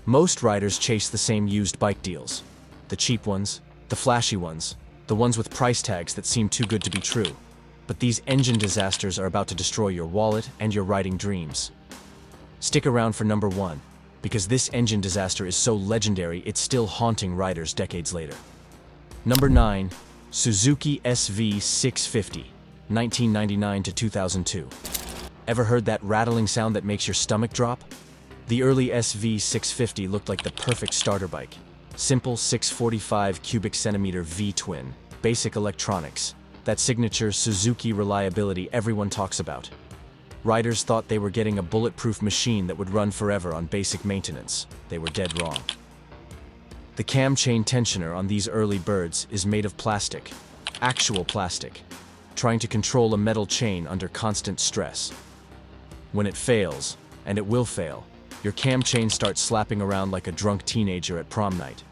Most riders chase the same used bike deals. The cheap ones, the flashy ones, the ones with price tags that seem too good to be true. But these engine disasters are about to destroy your wallet and your riding dreams. Stick around for number 1, because this engine disaster is so legendary it's still haunting riders decades later. Number 9, Suzuki SV650, 1999 to 2002. Ever heard that rattling sound that makes your stomach drop? The early SV650 looked like the perfect starter bike. Simple 645 cubic centimeter V-twin, basic electronics, that signature Suzuki reliability everyone talks about. Riders thought they were getting a bulletproof machine that would run forever on basic maintenance. They were dead wrong. The cam chain tensioner on these early birds is made of plastic, actual plastic, trying to control a metal chain under constant stress. When it fails, and it will fail, your cam chain starts slapping around like a drunk teenager at prom night.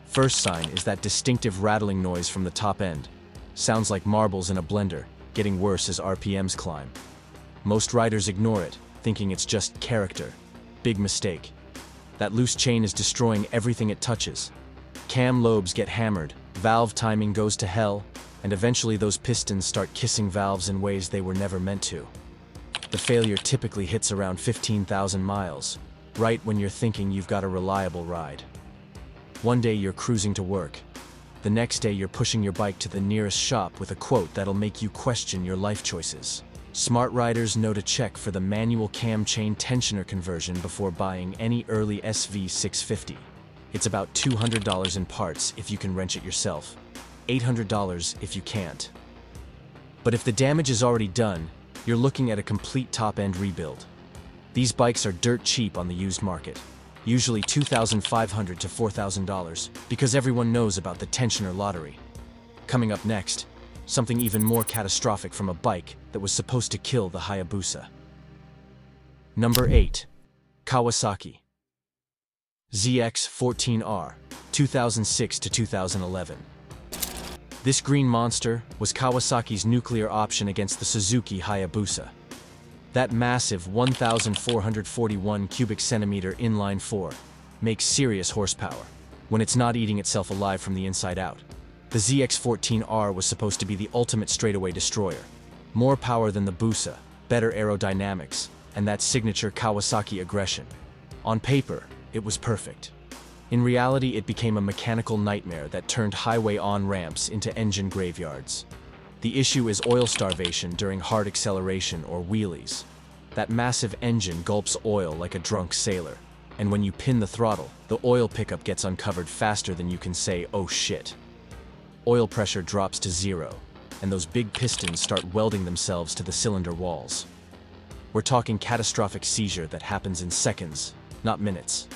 First sign is that distinctive rattling noise from the top end. Sounds like marbles in a blender, getting worse as RPMs climb. Most riders ignore it, thinking it's just character. Big mistake. That loose chain is destroying everything it touches. Cam lobes get hammered, valve timing goes to hell, and eventually those pistons start kissing valves in ways they were never meant to. The failure typically hits around 15,000 miles, right when you're thinking you've got a reliable ride. One day you're cruising to work. The next day you're pushing your bike to the nearest shop with a quote that'll make you question your life choices. Smart riders know to check for the manual cam chain tensioner conversion before buying any early SV650. It's about $200 in parts if you can wrench it yourself, $800 if you can't. But if the damage is already done, you're looking at a complete top-end rebuild. These bikes are dirt cheap on the used market, usually $2,500 to $4,000, because everyone knows about the tensioner lottery. Coming up next, something even more catastrophic from a bike that was supposed to kill the Hayabusa. Number 8. Kawasaki ZX14R, 2006 to 2011. This green monster was Kawasaki's nuclear option against the Suzuki Hayabusa. That massive 1,441 cubic centimeter inline 4 makes serious horsepower when it's not eating itself alive from the inside out. The ZX14R was supposed to be the ultimate straightaway destroyer. More power than the Busa, better aerodynamics, and that signature Kawasaki aggression. On paper, it was perfect. In reality, it became a mechanical nightmare that turned highway on-ramps into engine graveyards. The issue is oil starvation during hard acceleration or wheelies. That massive engine gulps oil like a drunk sailor, and when you pin the throttle, the oil pickup gets uncovered faster than you can say, "Oh shit." Oil pressure drops to 0, and those big pistons start welding themselves to the cylinder walls. We're talking catastrophic seizure that happens in seconds, not minutes.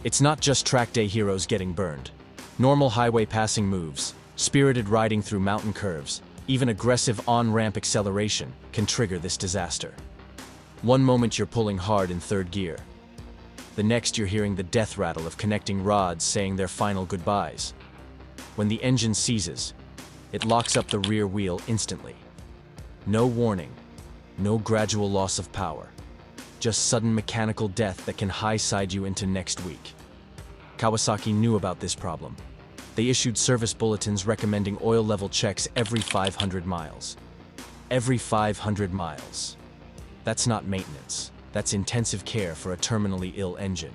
It's not just track day heroes getting burned. Normal highway passing moves, spirited riding through mountain curves, even aggressive on-ramp acceleration can trigger this disaster. One moment you're pulling hard in third gear. The next you're hearing the death rattle of connecting rods saying their final goodbyes. When the engine seizes, it locks up the rear wheel instantly. No warning, no gradual loss of power. Just sudden mechanical death that can high-side you into next week. Kawasaki knew about this problem. They issued service bulletins recommending oil level checks every 500 miles. Every 500 miles. That's not maintenance. That's intensive care for a terminally ill engine.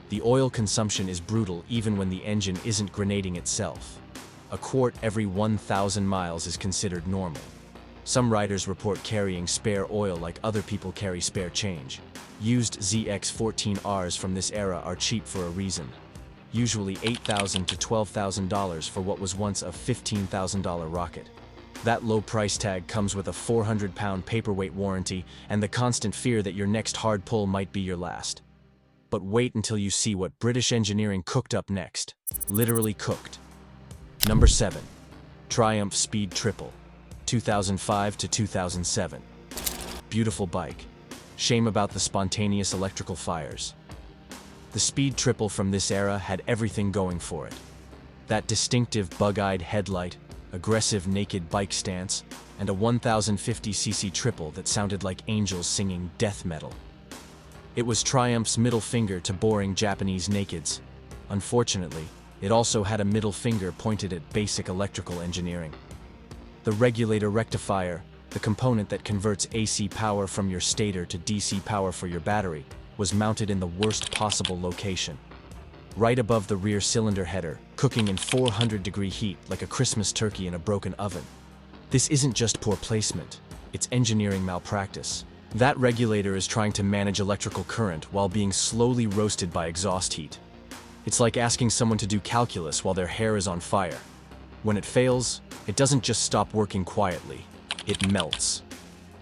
The oil consumption is brutal even when the engine isn't grenading itself. A quart every 1,000 miles is considered normal. Some riders report carrying spare oil like other people carry spare change. Used ZX14Rs from this era are cheap for a reason. Usually $8,000 to $12,000 for what was once a $15,000 rocket. That low price tag comes with a 400-pound paperweight warranty and the constant fear that your next hard pull might be your last. But wait until you see what British engineering cooked up next. Literally cooked. Number 7. Triumph Speed Triple, 2005 to 2007. Beautiful bike. Shame about the spontaneous electrical fires. The Speed Triple from this era had everything going for it. That distinctive bug-eyed headlight, aggressive naked bike stance, and a 1050cc triple that sounded like angels singing death metal. It was Triumph's middle finger to boring Japanese nakeds. Unfortunately, it also had a middle finger pointed at basic electrical engineering. The regulator rectifier, the component that converts AC power from your stator to DC power for your battery, was mounted in the worst possible location. Right above the rear cylinder header, cooking in 400-degree heat like a Christmas turkey in a broken oven. This isn't just poor placement, it's engineering malpractice. That regulator is trying to manage electrical current while being slowly roasted by exhaust heat. It's like asking someone to do calculus while their hair is on fire. When it fails, it doesn't just stop working quietly, it melts.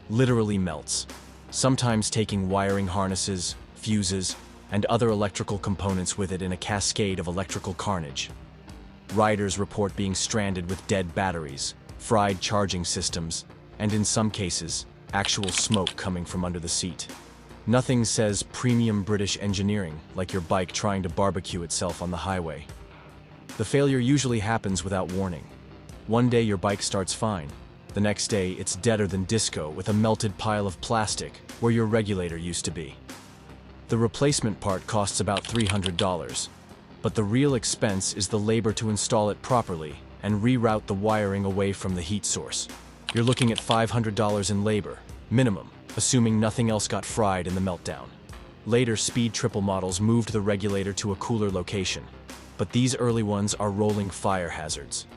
Literally melts. Sometimes taking wiring harnesses, fuses, and other electrical components with it in a cascade of electrical carnage. Riders report being stranded with dead batteries, fried charging systems, and in some cases, actual smoke coming from under the seat. Nothing says premium British engineering like your bike trying to barbecue itself on the highway. The failure usually happens without warning. One day your bike starts fine. The next day it's deader than disco with a melted pile of plastic where your regulator used to be. The replacement part costs about $300, but the real expense is the labor to install it properly and reroute the wiring away from the heat source. You're looking at $500 in labor, minimum, assuming nothing else got fried in the meltdown. Later Speed Triple models moved the regulator to a cooler location, but these early ones are rolling fire hazards.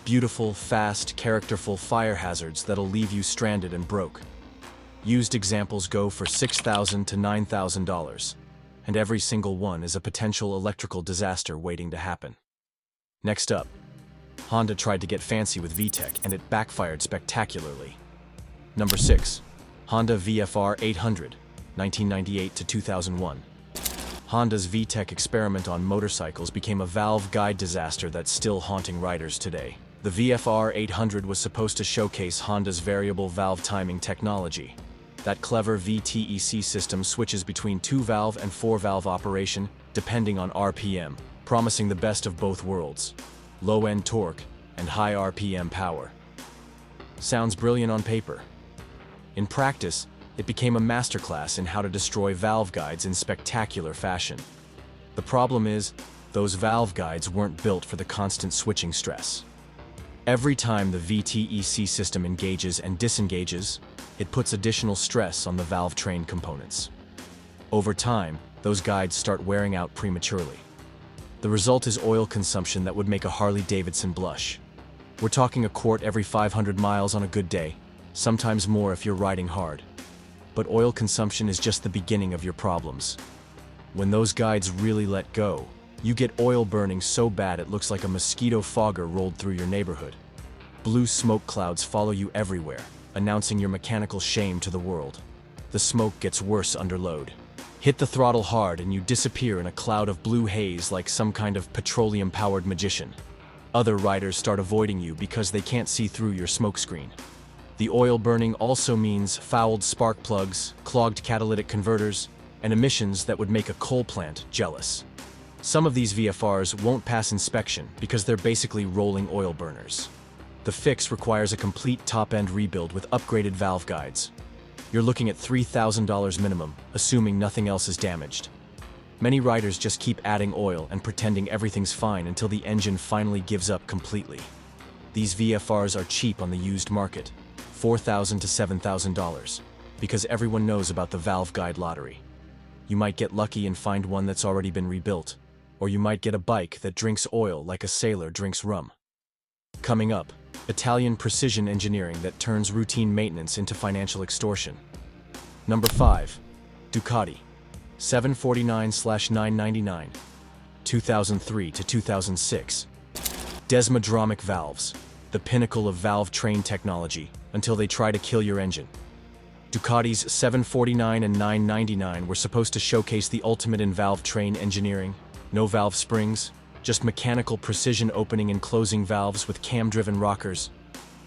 Beautiful, fast, characterful fire hazards that'll leave you stranded and broke. Used examples go for $6,000 to $9,000, and every single one is a potential electrical disaster waiting to happen. Next up, Honda tried to get fancy with VTEC and it backfired spectacularly. Number 6. Honda VFR800, 1998 to 2001. Honda's VTEC experiment on motorcycles became a valve guide disaster that's still haunting riders today. The VFR800 was supposed to showcase Honda's variable valve timing technology. That clever VTEC system switches between 2-valve and 4-valve operation depending on RPM, promising the best of both worlds: low-end torque and high RPM power. Sounds brilliant on paper. In practice, it became a masterclass in how to destroy valve guides in spectacular fashion. The problem is, those valve guides weren't built for the constant switching stress. Every time the VTEC system engages and disengages, it puts additional stress on the valve train components. Over time, those guides start wearing out prematurely. The result is oil consumption that would make a Harley-Davidson blush. We're talking a quart every 500 miles on a good day, sometimes more if you're riding hard. But oil consumption is just the beginning of your problems. When those guides really let go, you get oil burning so bad it looks like a mosquito fogger rolled through your neighborhood. Blue smoke clouds follow you everywhere, announcing your mechanical shame to the world. The smoke gets worse under load. Hit the throttle hard and you disappear in a cloud of blue haze like some kind of petroleum-powered magician. Other riders start avoiding you because they can't see through your smokescreen. The oil burning also means fouled spark plugs, clogged catalytic converters, and emissions that would make a coal plant jealous. Some of these VFRs won't pass inspection because they're basically rolling oil burners. The fix requires a complete top-end rebuild with upgraded valve guides. You're looking at $3,000 minimum, assuming nothing else is damaged. Many riders just keep adding oil and pretending everything's fine until the engine finally gives up completely. These VFRs are cheap on the used market, $4,000 to $7,000, because everyone knows about the valve guide lottery. You might get lucky and find one that's already been rebuilt, or you might get a bike that drinks oil like a sailor drinks rum. Coming up, Italian precision engineering that turns routine maintenance into financial extortion. Number 5. Ducati 749/999, 2003 to 2006. Desmodromic valves, the pinnacle of valve train technology, until they try to kill your engine. Ducati's 749 and 999 were supposed to showcase the ultimate in valve train engineering. No valve springs, just mechanical precision opening and closing valves with cam-driven rockers.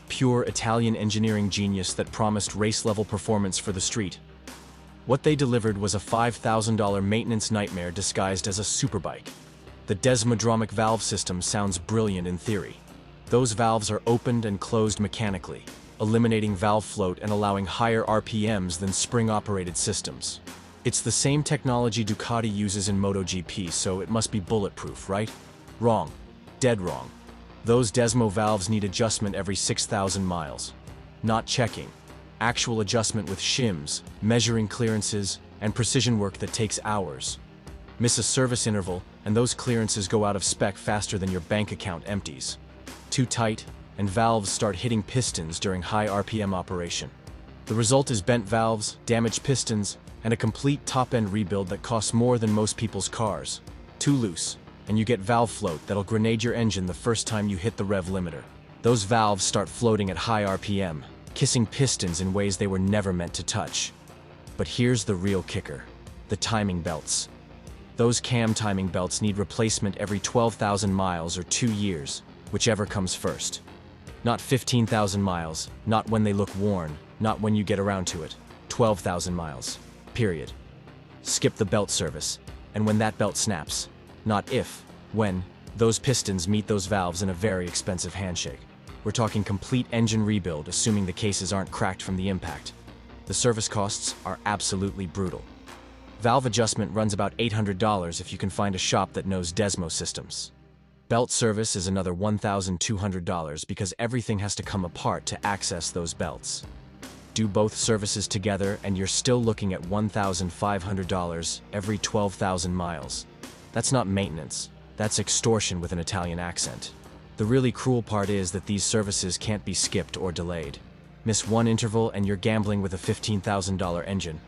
Pure Italian engineering genius that promised race-level performance for the street. What they delivered was a $5,000 maintenance nightmare disguised as a superbike. The Desmodromic valve system sounds brilliant in theory. Those valves are opened and closed mechanically, eliminating valve float and allowing higher RPMs than spring-operated systems. It's the same technology Ducati uses in MotoGP, so it must be bulletproof, right? Wrong. Dead wrong. Those Desmo valves need adjustment every 6,000 miles. Not checking. Actual adjustment with shims, measuring clearances, and precision work that takes hours. Miss a service interval, and those clearances go out of spec faster than your bank account empties. Too tight, and valves start hitting pistons during high RPM operation. The result is bent valves, damaged pistons, and a complete top-end rebuild that costs more than most people's cars. Too loose, and you get valve float that'll grenade your engine the first time you hit the rev limiter. Those valves start floating at high RPM, kissing pistons in ways they were never meant to touch. But here's the real kicker: the timing belts. Those cam timing belts need replacement every 12,000 miles or 2 years, whichever comes first. Not 15,000 miles, not when they look worn, not when you get around to it. 12,000 miles. Period. Skip the belt service, and when that belt snaps, not if, when, those pistons meet those valves in a very expensive handshake. We're talking complete engine rebuild, assuming the cases aren't cracked from the impact. The service costs are absolutely brutal. Valve adjustment runs about $800 if you can find a shop that knows Desmo systems. Belt service is another $1,200 because everything has to come apart to access those belts. Do both services together and you're still looking at $1,500 every 12,000 miles. That's not maintenance, that's extortion with an Italian accent. The really cruel part is that these services can't be skipped or delayed. Miss one interval and you're gambling with a $15,000 engine.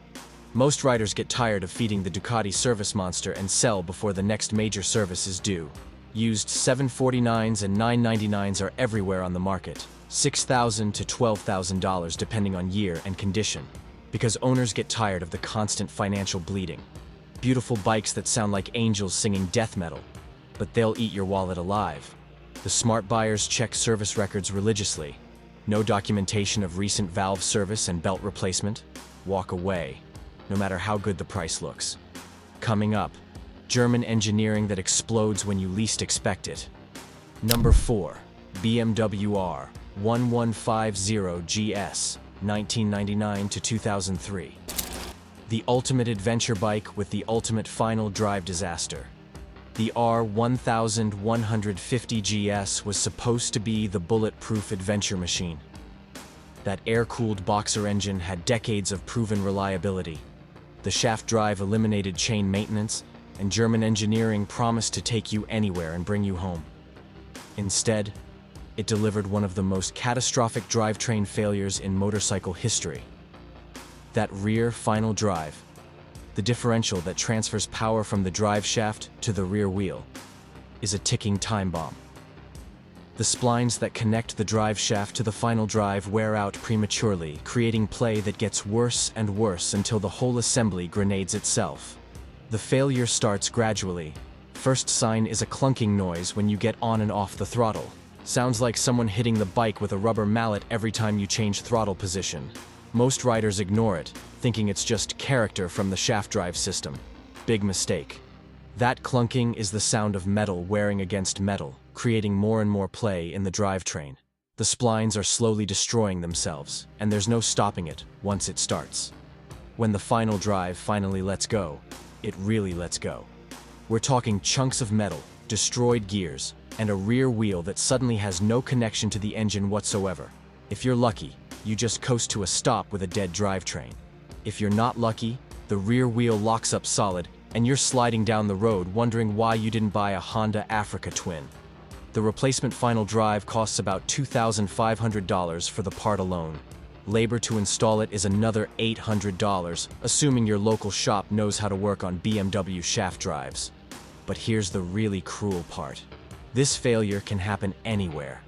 Most riders get tired of feeding the Ducati service monster and sell before the next major service is due. Used 749s and 999s are everywhere on the market, $6,000 to $12,000 depending on year and condition, because owners get tired of the constant financial bleeding. Beautiful bikes that sound like angels singing death metal, but they'll eat your wallet alive. The smart buyers check service records religiously. No documentation of recent valve service and belt replacement? Walk away, no matter how good the price looks. Coming up, German engineering that explodes when you least expect it. Number 4, BMW R1150 GS, 1999 to 2003. The ultimate adventure bike with the ultimate final drive disaster. The R1150 GS was supposed to be the bulletproof adventure machine. That air-cooled boxer engine had decades of proven reliability. The shaft drive eliminated chain maintenance, and German engineering promised to take you anywhere and bring you home. Instead, it delivered one of the most catastrophic drivetrain failures in motorcycle history. That rear final drive, the differential that transfers power from the drive shaft to the rear wheel, is a ticking time bomb. The splines that connect the drive shaft to the final drive wear out prematurely, creating play that gets worse and worse until the whole assembly grenades itself. The failure starts gradually. First sign is a clunking noise when you get on and off the throttle. Sounds like someone hitting the bike with a rubber mallet every time you change throttle position. Most riders ignore it, thinking it's just character from the shaft drive system. Big mistake. That clunking is the sound of metal wearing against metal, creating more and more play in the drivetrain. The splines are slowly destroying themselves, and there's no stopping it once it starts. When the final drive finally lets go, it really lets go. We're talking chunks of metal, destroyed gears, and a rear wheel that suddenly has no connection to the engine whatsoever. If you're lucky, you just coast to a stop with a dead drivetrain. If you're not lucky, the rear wheel locks up solid, and you're sliding down the road wondering why you didn't buy a Honda Africa Twin. The replacement final drive costs about $2,500 for the part alone. Labor to install it is another $800, assuming your local shop knows how to work on BMW shaft drives. But here's the really cruel part. This failure can happen anywhere.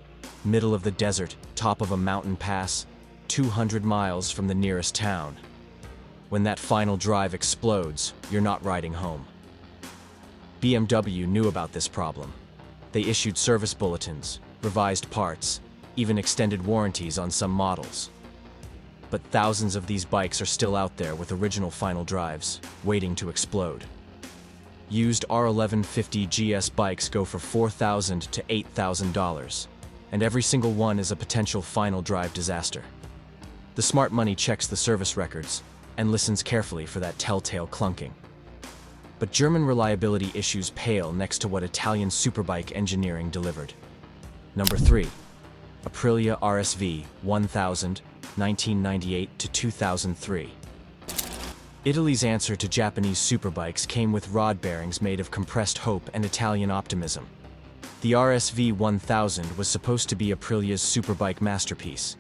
Middle of the desert, top of a mountain pass, 200 miles from the nearest town. When that final drive explodes, you're not riding home. BMW knew about this problem. They issued service bulletins, revised parts, even extended warranties on some models. But thousands of these bikes are still out there with original final drives, waiting to explode. Used R1150 GS bikes go for $4,000 to $8,000, and every single one is a potential final drive disaster. The smart money checks the service records, and listens carefully for that telltale clunking. But German reliability issues pale next to what Italian superbike engineering delivered. Number 3. Aprilia RSV1000, 1998 to 2003. Italy's answer to Japanese superbikes came with rod bearings made of compressed hope and Italian optimism. The RSV1000 was supposed to be Aprilia's superbike masterpiece.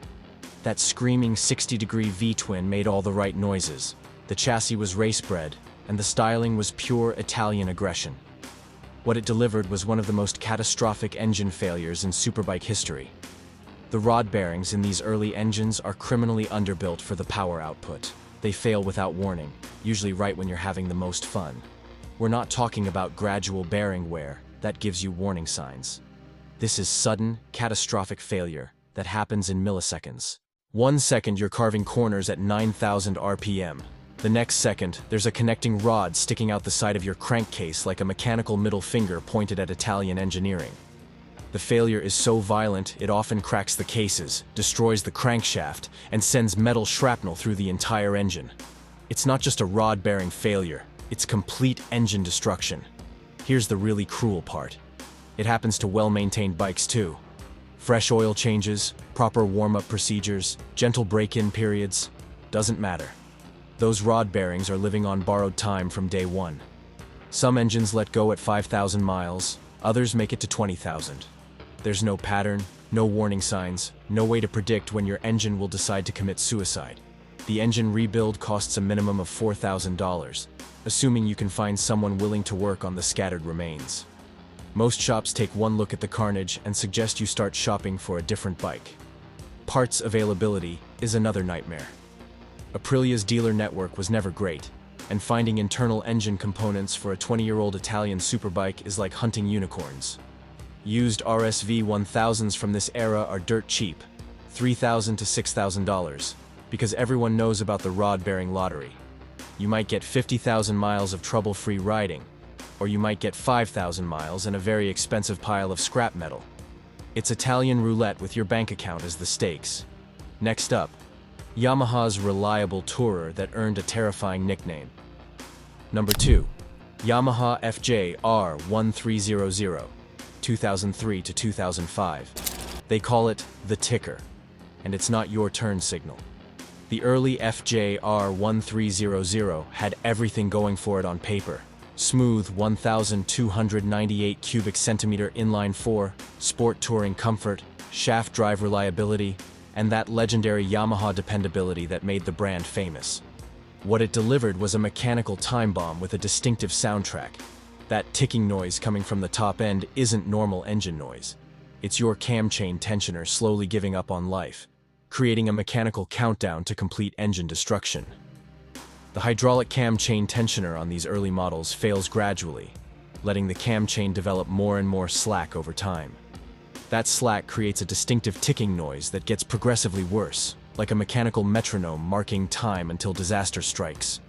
That screaming 60-degree V-twin made all the right noises, the chassis was race-bred, and the styling was pure Italian aggression. What it delivered was one of the most catastrophic engine failures in superbike history. The rod bearings in these early engines are criminally underbuilt for the power output. They fail without warning, usually right when you're having the most fun. We're not talking about gradual bearing wear that gives you warning signs. This is sudden, catastrophic failure that happens in milliseconds. 1 second you're carving corners at 9,000 RPM. The next second, there's a connecting rod sticking out the side of your crankcase like a mechanical middle finger pointed at Italian engineering. The failure is so violent, it often cracks the cases, destroys the crankshaft, and sends metal shrapnel through the entire engine. It's not just a rod-bearing failure, it's complete engine destruction. Here's the really cruel part. It happens to well-maintained bikes too. Fresh oil changes, proper warm-up procedures, gentle break-in periods, doesn't matter. Those rod bearings are living on borrowed time from day one. Some engines let go at 5,000 miles, others make it to 20,000. There's no pattern, no warning signs, no way to predict when your engine will decide to commit suicide. The engine rebuild costs a minimum of $4,000, assuming you can find someone willing to work on the scattered remains. Most shops take one look at the carnage and suggest you start shopping for a different bike. Parts availability is another nightmare. Aprilia's dealer network was never great, and finding internal engine components for a 20-year-old Italian superbike is like hunting unicorns. Used RSV1000s from this era are dirt cheap, $3,000 to $6,000, because everyone knows about the rod-bearing lottery. You might get 50,000 miles of trouble-free riding, or you might get 5,000 miles and a very expensive pile of scrap metal. It's Italian roulette with your bank account as the stakes. Next up, Yamaha's reliable tourer that earned a terrifying nickname. Number 2. Yamaha FJR13000, 2003 to 2005. They call it the ticker, and it's not your turn signal. The early FJR1300 had everything going for it on paper. Smooth 1,298 cubic centimeter inline-4, sport touring comfort, shaft drive reliability, and that legendary Yamaha dependability that made the brand famous. What it delivered was a mechanical time bomb with a distinctive soundtrack. That ticking noise coming from the top end isn't normal engine noise. It's your cam chain tensioner slowly giving up on life, creating a mechanical countdown to complete engine destruction. The hydraulic cam chain tensioner on these early models fails gradually, letting the cam chain develop more and more slack over time. That slack creates a distinctive ticking noise that gets progressively worse, like a mechanical metronome marking time until disaster strikes.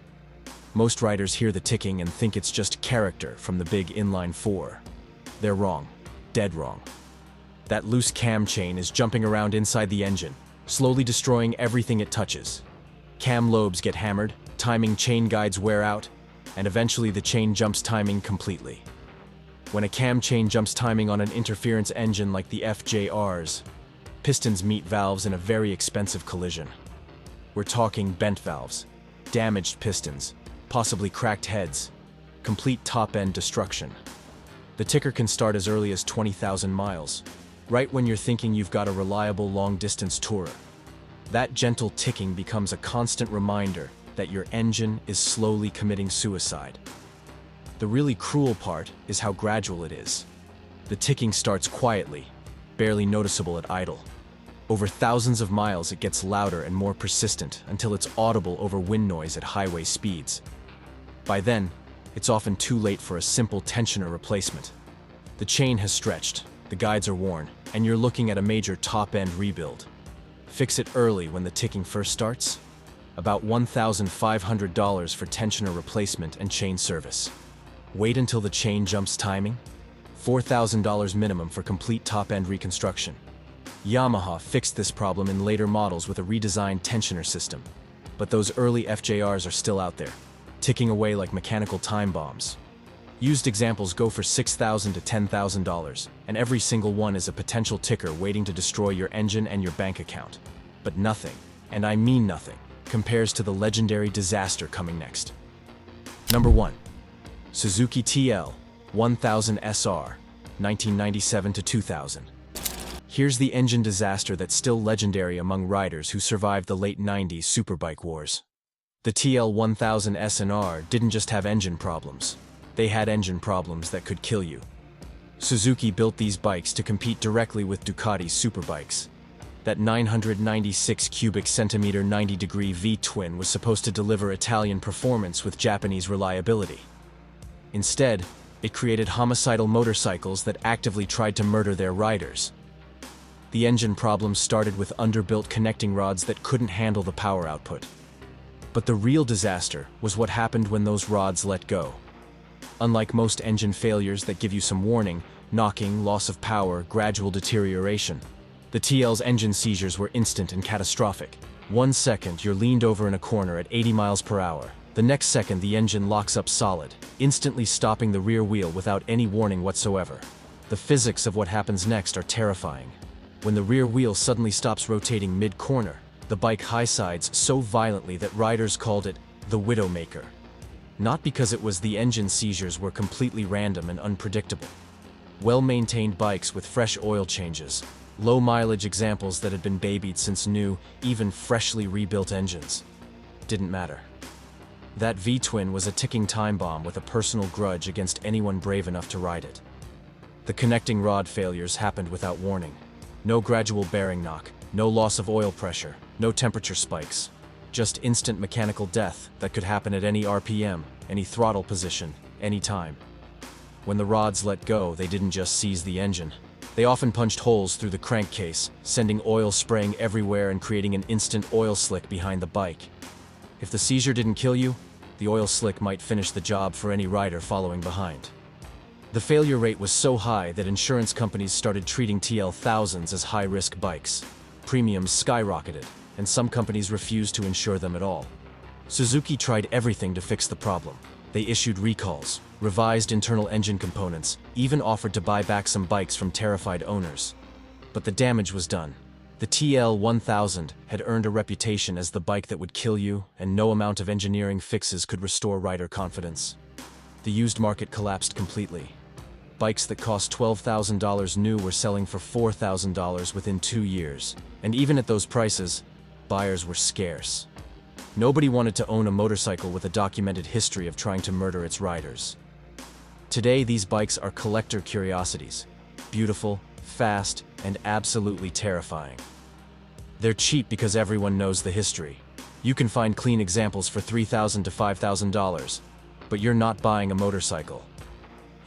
Most riders hear the ticking and think it's just character from the big inline-4. They're wrong. Dead wrong. That loose cam chain is jumping around inside the engine, slowly destroying everything it touches. Cam lobes get hammered, timing chain guides wear out, and eventually the chain jumps timing completely. When a cam chain jumps timing on an interference engine like the FJR's, pistons meet valves in a very expensive collision. We're talking bent valves, damaged pistons, possibly cracked heads, complete top-end destruction. The ticker can start as early as 20,000 miles, right when you're thinking you've got a reliable long-distance tourer. That gentle ticking becomes a constant reminder that your engine is slowly committing suicide. The really cruel part is how gradual it is. The ticking starts quietly, barely noticeable at idle. Over thousands of miles it gets louder and more persistent until it's audible over wind noise at highway speeds. By then, it's often too late for a simple tensioner replacement. The chain has stretched, the guides are worn, and you're looking at a major top-end rebuild. Fix it early when the ticking first starts? About $1,500 for tensioner replacement and chain service. Wait until the chain jumps timing? $4,000 minimum for complete top-end reconstruction. Yamaha fixed this problem in later models with a redesigned tensioner system. But those early FJRs are still out there, ticking away like mechanical time bombs. Used examples go for $6,000 to $10,000, and every single one is a potential ticker waiting to destroy your engine and your bank account. But nothing, and I mean nothing, compares to the legendary disaster coming next. Number 1. Suzuki TL1000 SR, 1997 to 2000. Here's the engine disaster that's still legendary among riders who survived the late 90s superbike wars. The TL1000 SR didn't just have engine problems. They had engine problems that could kill you. Suzuki built these bikes to compete directly with Ducati's superbikes. That 996 cubic centimeter 90-degree V-twin was supposed to deliver Italian performance with Japanese reliability. Instead, it created homicidal motorcycles that actively tried to murder their riders. The engine problems started with underbuilt connecting rods that couldn't handle the power output. But the real disaster was what happened when those rods let go. Unlike most engine failures that give you some warning, knocking, loss of power, gradual deterioration, the TL's engine seizures were instant and catastrophic. 1 second, you're leaned over in a corner at 80 miles per hour. The next second, the engine locks up solid, instantly stopping the rear wheel without any warning whatsoever. The physics of what happens next are terrifying. When the rear wheel suddenly stops rotating mid-corner, the bike high-sides so violently that riders called it the Widowmaker. Not because it was the engine seizures were completely random and unpredictable. Well-maintained bikes with fresh oil changes, low-mileage examples that had been babied since new, even freshly rebuilt engines. Didn't matter. That V-twin was a ticking time bomb with a personal grudge against anyone brave enough to ride it. The connecting rod failures happened without warning. No gradual bearing knock, no loss of oil pressure, no temperature spikes. Just instant mechanical death that could happen at any RPM, any throttle position, any time. When the rods let go, they didn't just seize the engine. They often punched holes through the crankcase, sending oil spraying everywhere and creating an instant oil slick behind the bike. If the seizure didn't kill you, the oil slick might finish the job for any rider following behind. The failure rate was so high that insurance companies started treating TL1000s as high-risk bikes. Premiums skyrocketed, and some companies refused to insure them at all. Suzuki tried everything to fix the problem. They issued recalls, revised internal engine components, even offered to buy back some bikes from terrified owners. But the damage was done. The TL1000 had earned a reputation as the bike that would kill you, and no amount of engineering fixes could restore rider confidence. The used market collapsed completely. Bikes that cost $12,000 new were selling for $4,000 within 2 years. And even at those prices, buyers were scarce. Nobody wanted to own a motorcycle with a documented history of trying to murder its riders. Today, these bikes are collector curiosities. Beautiful, fast, and absolutely terrifying. They're cheap because everyone knows the history. You can find clean examples for $3,000 to $5,000, but you're not buying a motorcycle.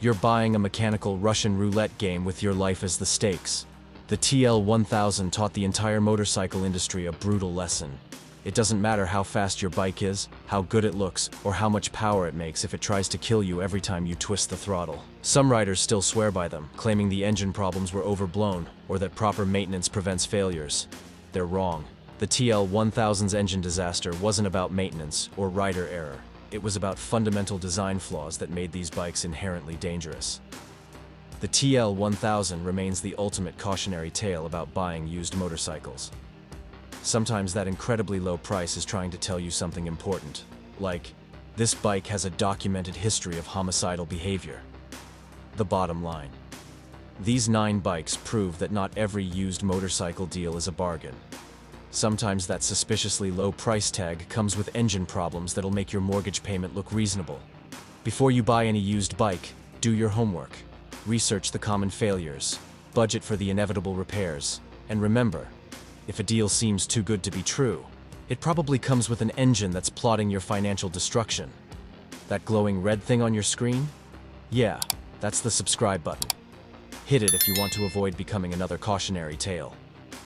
You're buying a mechanical Russian roulette game with your life as the stakes. The TL1000 taught the entire motorcycle industry a brutal lesson. It doesn't matter how fast your bike is, how good it looks, or how much power it makes if it tries to kill you every time you twist the throttle. Some riders still swear by them, claiming the engine problems were overblown, or that proper maintenance prevents failures. They're wrong. The TL1000's engine disaster wasn't about maintenance or rider error. It was about fundamental design flaws that made these bikes inherently dangerous. The TL1000 remains the ultimate cautionary tale about buying used motorcycles. Sometimes that incredibly low price is trying to tell you something important, like, this bike has a documented history of homicidal behavior. The bottom line. These 9 bikes prove that not every used motorcycle deal is a bargain. Sometimes that suspiciously low price tag comes with engine problems that'll make your mortgage payment look reasonable. Before you buy any used bike, do your homework. Research the common failures, budget for the inevitable repairs, and remember, if a deal seems too good to be true, it probably comes with an engine that's plotting your financial destruction. That glowing red thing on your screen? Yeah, that's the subscribe button. Hit it if you want to avoid becoming another cautionary tale.